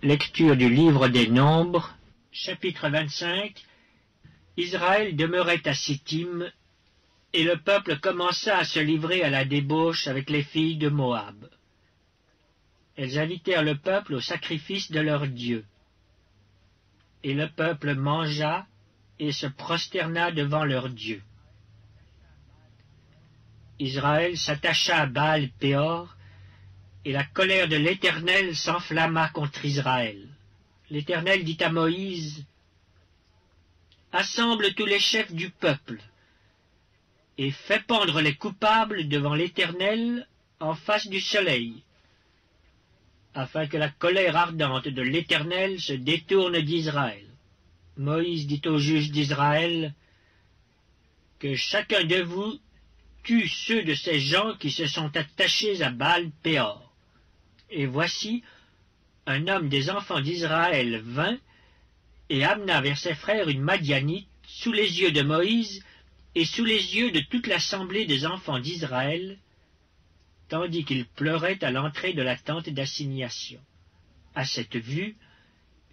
Lecture du livre des Nombres, chapitre 25. Israël demeurait à Sittim, et le peuple commença à se livrer à la débauche avec les filles de Moab. Elles invitèrent le peuple au sacrifice de leur Dieu. Et le peuple mangea et se prosterna devant leur Dieu. Israël s'attacha à Baal-Péor, et la colère de l'Éternel s'enflamma contre Israël. L'Éternel dit à Moïse, « Assemble tous les chefs du peuple, et fais pendre les coupables devant l'Éternel en face du soleil, afin que la colère ardente de l'Éternel se détourne d'Israël. » Moïse dit aux juges d'Israël, « Que chacun de vous tue ceux de ces gens qui se sont attachés à Baal-Péor. » Et voici, un homme des enfants d'Israël vint et amena vers ses frères une Madianite sous les yeux de Moïse et sous les yeux de toute l'assemblée des enfants d'Israël, tandis qu'il pleurait à l'entrée de la tente d'assignation. À cette vue,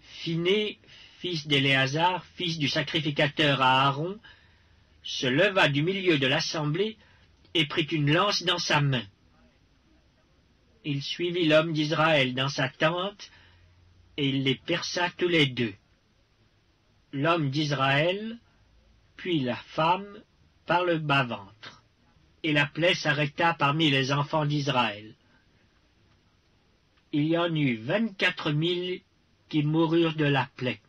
Phiné, fils d'Éléazar, fils du sacrificateur Aaron, se leva du milieu de l'assemblée et prit une lance dans sa main. Il suivit l'homme d'Israël dans sa tente, et il les perça tous les deux. L'homme d'Israël, puis la femme, par le bas-ventre, et la plaie s'arrêta parmi les enfants d'Israël. Il y en eut 24 000 qui moururent de la plaie.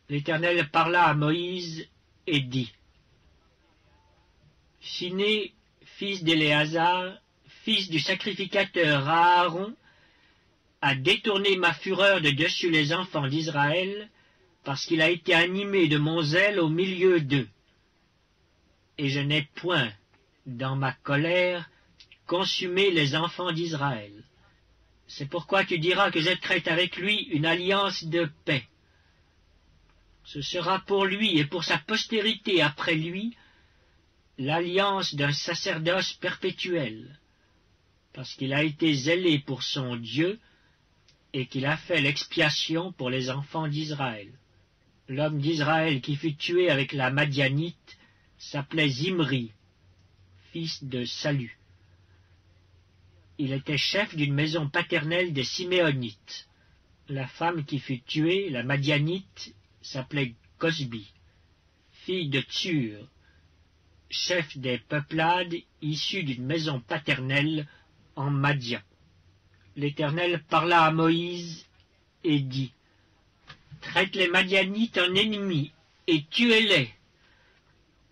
L'Éternel parla à Moïse et dit, « Phiné, fils d'Éléazar, fils du sacrificateur Aaron, a détourné ma fureur de dessus les enfants d'Israël, parce qu'il a été animé de mon zèle au milieu d'eux. Et je n'ai point, dans ma colère, consumé les enfants d'Israël. C'est pourquoi tu diras que je traite avec lui une alliance de paix. Ce sera pour lui et pour sa postérité après lui l'alliance d'un sacerdoce perpétuel, parce qu'il a été zélé pour son Dieu et qu'il a fait l'expiation pour les enfants d'Israël. » L'homme d'Israël qui fut tué avec la Madianite s'appelait Zimri, fils de Salu. Il était chef d'une maison paternelle des Siméonites. La femme qui fut tuée, la Madianite, s'appelait Cosbi, fille de Tsur, chef des peuplades issus d'une maison paternelle en Madian. L'Éternel parla à Moïse et dit, « Traite les Madianites en ennemis et tuez-les,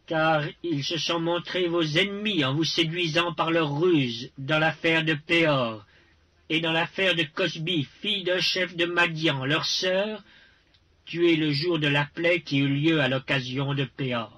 car ils se sont montrés vos ennemis en vous séduisant par leur ruse dans l'affaire de Péor et dans l'affaire de Cosbi, fille d'un chef de Madian, leur sœur, tuée le jour de la plaie qui eut lieu à l'occasion de Péor. »